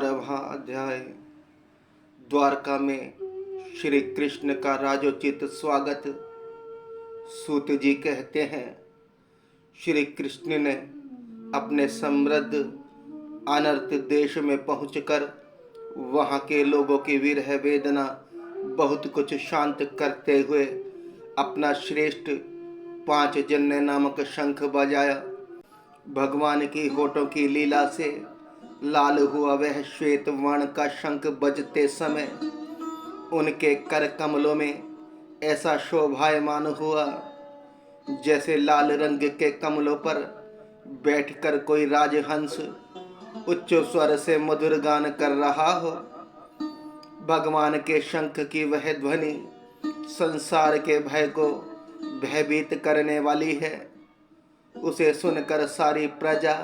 12वां अध्याय। द्वारका में श्री कृष्ण का राजोचित स्वागत। सूत जी कहते हैं, श्री कृष्ण ने अपने समृद्ध अनर्त देश में पहुंचकर वहां के लोगों की विरह वेदना बहुत कुछ शांत करते हुए अपना श्रेष्ठ 5 जन्य नामक शंख बजाया। भगवान की होठों की लीला से लाल हुआ वह श्वेत वर्ण का शंख बजते समय उनके कर कमलों में ऐसा शोभायमान हुआ जैसे लाल रंग के कमलों पर बैठकर कोई राजहंस उच्च स्वर से मधुर गान कर रहा हो। भगवान के शंख की वह ध्वनि संसार के भय को भयभीत करने वाली है। उसे सुनकर सारी प्रजा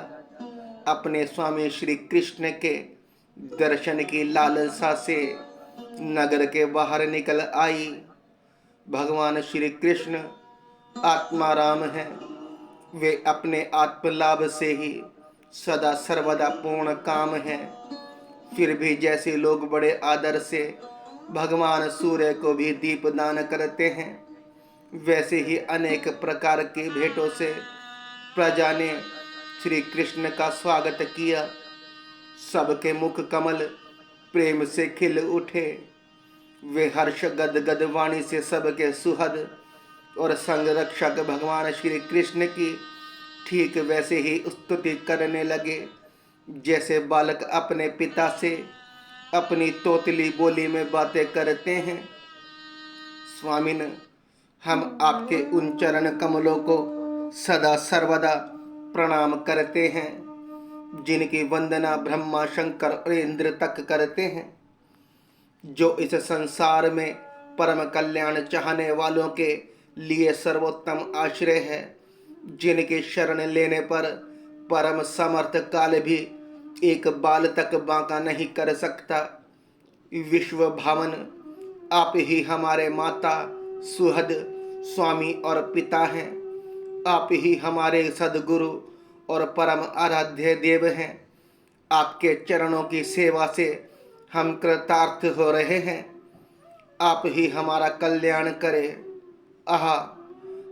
अपने स्वामी श्री कृष्ण के दर्शन की लालसा से नगर के बाहर निकल आई। भगवान श्री कृष्ण आत्माराम हैं। वे अपने आत्मलाभ से ही सदा सर्वदा पूर्ण काम हैं। फिर भी जैसे लोग बड़े आदर से भगवान सूर्य को भी दीप दान करते हैं, वैसे ही अनेक प्रकार की भेंटों से प्रजा ने श्री कृष्ण का स्वागत किया। सबके मुख कमल प्रेम से खिल उठे। वे हर्ष गदगद वाणी से सबके सुहद और संरक्षक भगवान श्री कृष्ण की ठीक वैसे ही स्तुति करने लगे जैसे बालक अपने पिता से अपनी तोतली बोली में बातें करते हैं। स्वामिन, हम आपके उन चरण कमलों को सदा सर्वदा प्रणाम करते हैं जिनकी वंदना ब्रह्मा शंकर और इंद्र तक करते हैं, जो इस संसार में परम कल्याण चाहने वालों के लिए सर्वोत्तम आश्रय है, जिनकी शरण लेने पर परम समर्थ काल भी एक बाल तक बांका नहीं कर सकता। विश्व भावन, आप ही हमारे माता सुहद स्वामी और पिता हैं। आप ही हमारे सद्गुरु और परम आराध्य देव हैं। आपके चरणों की सेवा से हम कृतार्थ हो रहे हैं। आप ही हमारा कल्याण करें। आहा,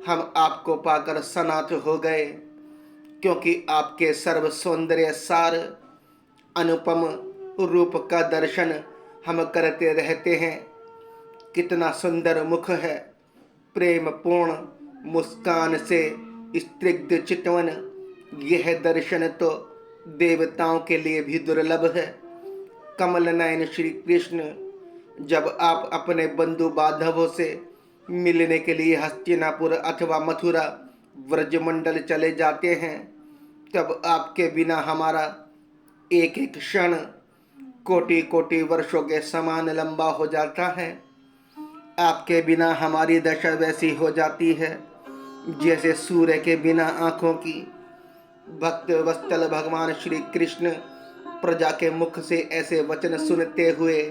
हम आपको पाकर सनाथ हो गए, क्योंकि आपके सर्व सौंदर्य सार अनुपम रूप का दर्शन हम करते रहते हैं। कितना सुंदर मुख है, प्रेम पूर्ण मुस्कान से स्निग्ध चितवन। यह दर्शन तो देवताओं के लिए भी दुर्लभ है। कमल नयन श्री कृष्ण, जब आप अपने बंधु बांधवों से मिलने के लिए हस्तिनापुर अथवा मथुरा व्रजमंडल चले जाते हैं, तब आपके बिना हमारा एक एक क्षण कोटि कोटि वर्षों के समान लंबा हो जाता है। आपके बिना हमारी दशा वैसी हो जाती है जैसे सूर्य के बिना आँखों की। भक्त वत्सल भगवान श्री कृष्ण प्रजा के मुख से ऐसे वचन सुनते हुए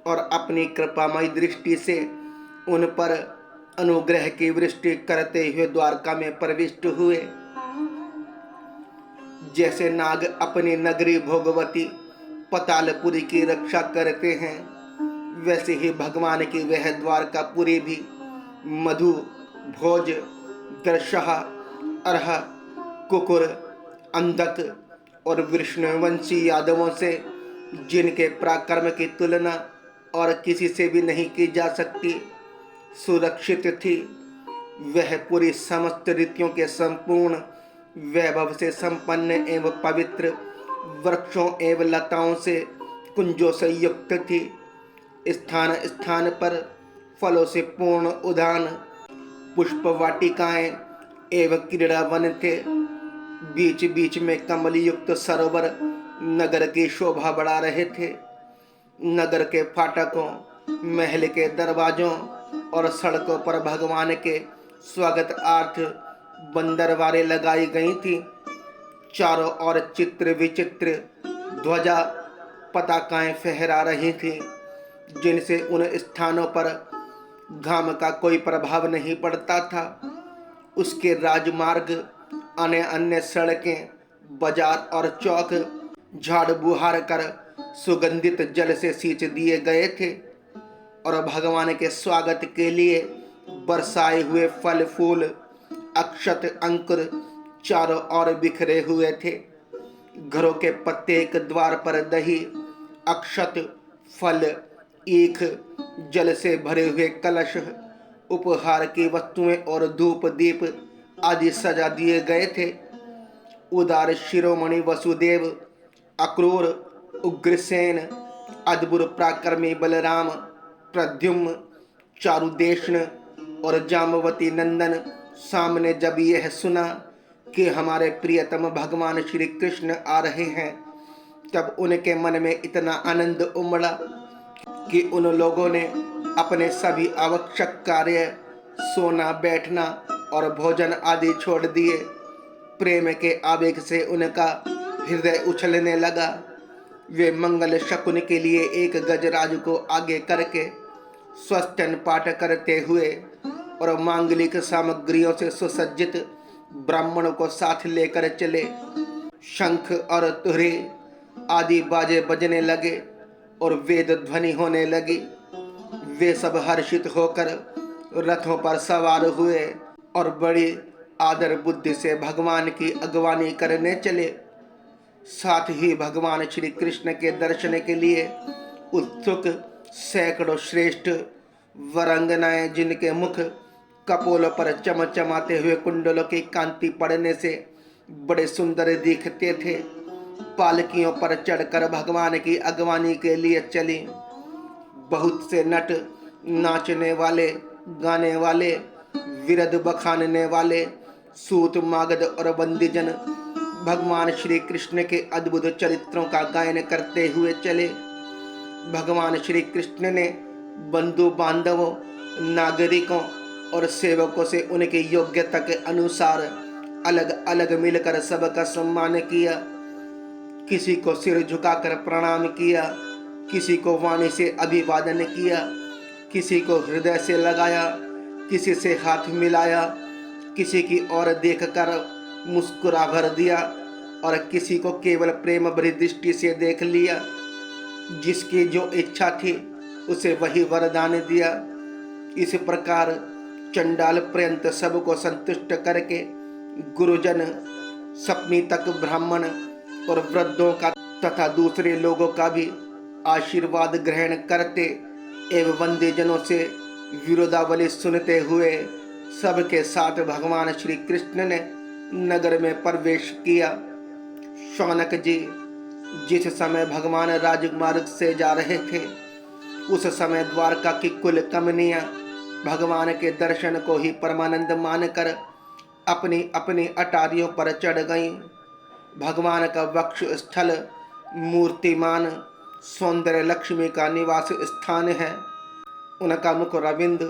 और अपनी कृपामयी दृष्टि से उन पर अनुग्रह की वृष्टि करते हुए द्वारका में प्रविष्ट हुए। जैसे नाग अपनी नगरी भोगवती पतालपुरी की रक्षा करते हैं, वैसे ही भगवान की वह द्वारकापुरी भी मधु, भोज, दर्शहा, अरहा, कुकुर, अंधक और विष्णुवंशी यादवों से, जिनके पराक्रम की तुलना और किसी से भी नहीं की जा सकती, सुरक्षित थी। वह पूरी समस्त रीतियों के संपूर्ण वैभव से संपन्न एवं पवित्र वृक्षों एवं लताओं से कुंजों से युक्त थी। स्थान स्थान पर फलों से पूर्ण उद्यान, पुष्प वाटिकाएं एवं क्रीड़ा वन थे। बीच बीच में कमल युक्त सरोवर नगर की शोभा बढ़ा रहे थे। नगर के फाटकों, महल के दरवाजों और सड़कों पर भगवान के स्वागतार्थ बंदरवारें लगाई गई थी। चारों ओर चित्र विचित्र ध्वजा पताकाएं फहरा रही थी, जिनसे उन स्थानों पर घाम का कोई प्रभाव नहीं पड़ता था। उसके राजमार्ग, अन्य अन्य सड़कें, बाजार और चौक झाड़ बुहार कर सुगंधित जल से सींच दिए गए थे और भगवान के स्वागत के लिए बरसाए हुए फल फूल अक्षत अंकुर चारों ओर बिखरे हुए थे। घरों के प्रत्येक द्वार पर दही अक्षत फल ईख जल से भरे हुए कलश उपहार की वस्तुएं और धूप दीप आदि सजा दिए गए थे। उदार शिरोमणि वसुदेव अक्रूर उग्रसेन अद्भुत पराक्रमी बलराम प्रद्युम्न चारुदेशन और जामवती नंदन सामने जब यह सुना कि हमारे प्रियतम भगवान श्री कृष्ण आ रहे हैं, तब उनके मन में इतना आनंद उमड़ा कि उन लोगों ने अपने सभी आवश्यक कार्य सोना बैठना और भोजन आदि छोड़ दिए। प्रेम के आवेग से उनका हृदय उछलने लगा। वे मंगल शकुन के लिए एक गजराज को आगे करके स्वस्तिन पाठ करते हुए और मांगलिक सामग्रियों से सुसज्जित ब्राह्मण को साथ लेकर चले। शंख और तुरही आदि बाजे बजने लगे और वेद ध्वनि होने लगी। वे सब हर्षित होकर रथों पर सवार हुए और बड़ी आदर बुद्धि से भगवान की अगवानी करने चले। साथ ही भगवान श्री कृष्ण के दर्शन के लिए उत्सुक सैकड़ों श्रेष्ठ वरांगनाएं, जिनके मुख कपोल पर चमचमाते हुए कुंडलों की कांति पड़ने से बड़े सुंदर दिखते थे, पालकियों पर चढ़कर भगवान की अगवानी के लिए चली। बहुत से नट, नाचने वाले, गाने वाले, विरध बखानने वाले, सूत मागध और बंदीजन भगवान श्री कृष्ण के अद्भुत चरित्रों का गायन करते हुए चले। भगवान श्री कृष्ण ने बंधु बांधवों, नागरिकों और सेवकों से उनके योग्यता के अनुसार अलग अलग मिलकर सबका सम्मान किया। किसी को सिर झुकाकर प्रणाम किया, किसी को वाणी से अभिवादन किया, किसी को हृदय से लगाया, किसी से हाथ मिलाया, किसी की ओर देखकर मुस्कुरा भर दिया और किसी को केवल प्रेम भरी दृष्टि से देख लिया। जिसकी जो इच्छा थी उसे वही वरदान दिया। इस प्रकार चंडाल पर्यंत सबको संतुष्ट करके गुरुजन, सप्तमी तक ब्राह्मण और वृद्धों का तथा दूसरे लोगों का भी आशीर्वाद ग्रहण करते एवं वंद्यजनों से विरोधावली सुनते हुए सबके साथ भगवान श्री कृष्ण ने नगर में प्रवेश किया। शौनक जी जिस समय भगवान राजमार्ग से जा रहे थे, उस समय द्वारका की कुल कमनियां भगवान के दर्शन को ही परमानंद मानकर अपनी अपनी अटारियों पर चढ़ गईं। भगवान का वक्ष स्थल मूर्तिमान सौंदर्य लक्ष्मी का निवास स्थान है। उनका मुख रविंद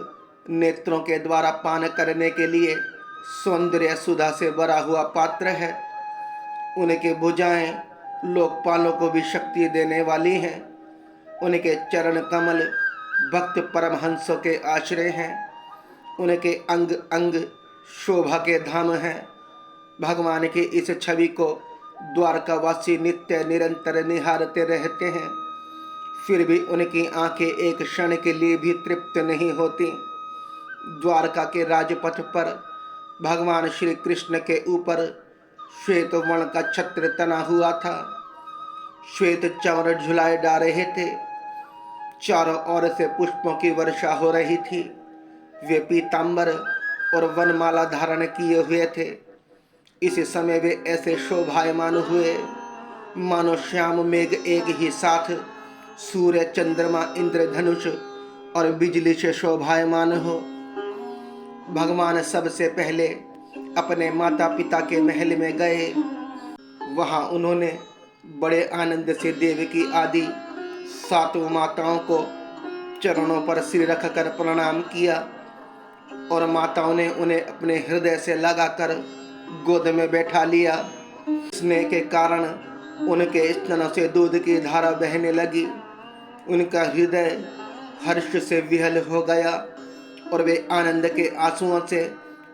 नेत्रों के द्वारा पान करने के लिए सौंदर्य सुधा से भरा हुआ पात्र है। उनके भुजाएं लोकपालों को भी शक्ति देने वाली हैं। उनके चरण कमल भक्त परमहंसों के आश्रय हैं। उनके अंग अंग शोभा के धाम हैं। भगवान की इस छवि को द्वारकावासी नित्य निरंतर निहारते रहते हैं, फिर भी उनकी आंखें एक क्षण के लिए भी तृप्त नहीं होती। द्वारका के राजपथ पर भगवान श्री कृष्ण के ऊपर श्वेत वर्ण का छत्र तना हुआ था। श्वेत चंवर झुलाए जा रहे थे। चारों ओर से पुष्पों की वर्षा हो रही थी। वे पीतांबर और वनमाला धारण किए हुए थे। इस समय वे ऐसे शोभायमान हुए मानो श्याम मेघ एक ही साथ सूर्य, चंद्रमा, इंद्रधनुष और बिजली से शोभायमान हो। भगवान सबसे पहले अपने माता पिता के महल में गए। वहां उन्होंने बड़े आनंद से देवकी आदि सातों माताओं को चरणों पर सिर रखकर प्रणाम किया और माताओं ने उन्हें अपने हृदय से लगाकर गोद में बैठा लिया। स्नेह के कारण उनके स्तनों से दूध की धारा बहने लगी। उनका हृदय हर्ष से विहल हो गया और वे आनंद के आंसुओं से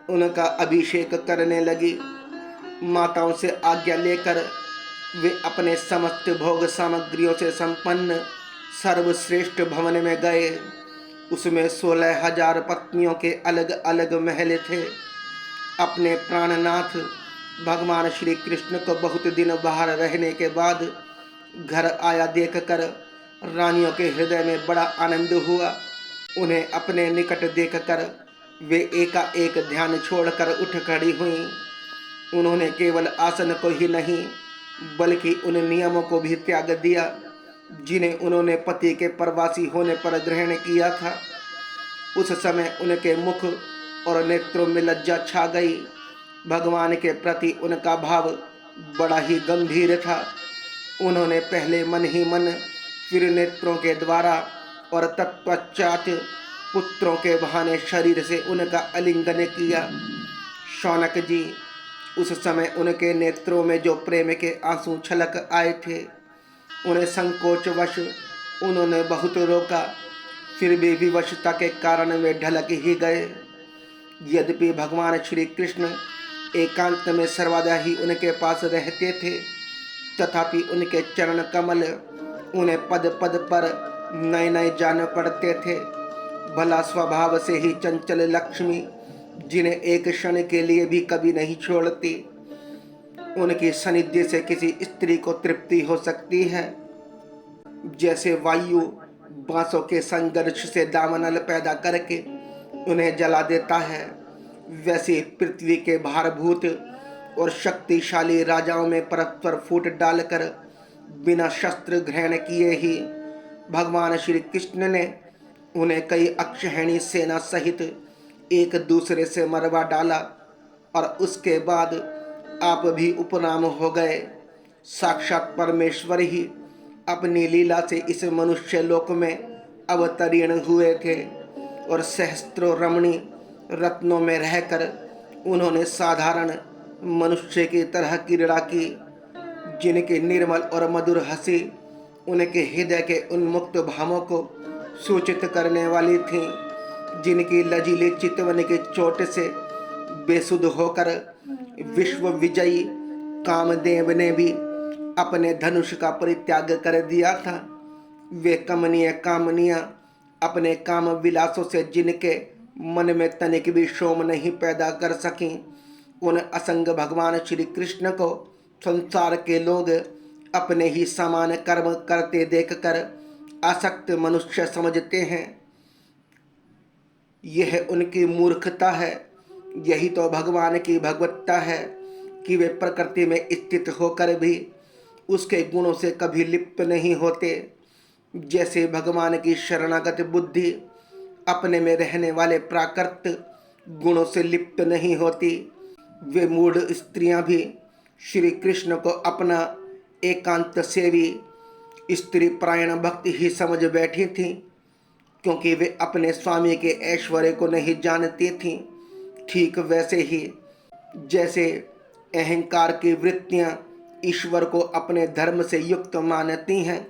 उनका अभिषेक करने लगी। माताओं से आज्ञा लेकर वे अपने समस्त भोग सामग्रियों से संपन्न सर्वश्रेष्ठ भवन में गए। उसमें 16,000 पत्नियों के अलग अलग महल थे। अपने प्राणनाथ भगवान श्री कृष्ण को बहुत दिन बाहर रहने के बाद घर आया देखकर रानियों के हृदय में बड़ा आनंद हुआ। उन्हें अपने निकट देखकर वे एकाएक ध्यान छोड़कर उठ खड़ी हुईं। उन्होंने केवल आसन को ही नहीं बल्कि उन नियमों को भी त्याग दिया जिन्हें उन्होंने पति के प्रवासी होने पर ग्रहण किया था। उस समय उनके मुख और नेत्रों में लज्जा छा गई। भगवान के प्रति उनका भाव बड़ा ही गंभीर था। उन्होंने पहले मन ही मन, फिर नेत्रों के द्वारा और तत्पश्चात पुत्रों के बहाने शरीर से उनका आलिंगन किया। शौनक जी, उस समय उनके नेत्रों में जो प्रेम के आंसू छलक आए थे, उन्हें संकोचवश उन्होंने बहुत रोका, फिर भी विवशता के कारण वे ढलक ही गए। यद्यपि भगवान श्री कृष्ण एकांत में सर्वदा ही उनके पास रहते थे, तथापि उनके चरण कमल उन्हें पद पद पर नए नए जान पड़ते थे। भला स्वभाव से ही चंचल लक्ष्मी, जिन्हें एक क्षण के लिए भी कभी नहीं छोड़ती, उनकी सानिध्य से किसी स्त्री को तृप्ति हो सकती है। जैसे वायु बांसों के संघर्ष से दावानल पैदा करके उन्हें जला देता है, वैसे पृथ्वी के भारभूत और शक्तिशाली राजाओं में परस्पर फूट डालकर बिना शस्त्र ग्रहण किए ही भगवान श्री कृष्ण ने उन्हें कई अक्षौहिणी सेना सहित एक दूसरे से मरवा डाला और उसके बाद आप भी उपनाम हो गए। साक्षात परमेश्वर ही अपनी लीला से इस मनुष्य लोक में अवतीर्ण हुए थे और सहस्त्रों रमणी रत्नों में रहकर उन्होंने साधारण मनुष्य की तरह क्रीड़ा की, जिनके निर्मल और मधुर हंसी उनके हृदय के उन्मुक्त भावों को सूचित करने वाली थी, जिनकी लजीली चितवन की चोट से बेसुध होकर विश्व विजयी कामदेव ने भी अपने धनुष का परित्याग कर दिया था। वे कमनीय कामनियां अपने काम विलासों से जिनके मन में तनिक भी शोम नहीं पैदा कर सकी, उन असंग भगवान श्री कृष्ण को संसार के लोग अपने ही समान कर्म करते देखकर आसक्त मनुष्य समझते हैं। यह उनकी मूर्खता है। यही तो भगवान की भगवत्ता है कि वे प्रकृति में स्थित होकर भी उसके गुणों से कभी लिप्त नहीं होते। जैसे भगवान की शरणागत बुद्धि अपने में रहने वाले प्राकृत गुणों से लिप्त नहीं होती, वे मूढ़ स्त्रियां भी श्री कृष्ण को अपना एकांत सेवी स्त्री परायण भक्ति ही समझ बैठी थीं, क्योंकि वे अपने स्वामी के ऐश्वर्य को नहीं जानती थीं। ठीक वैसे ही जैसे अहंकार की वृत्तियां ईश्वर को अपने धर्म से युक्त मानती हैं,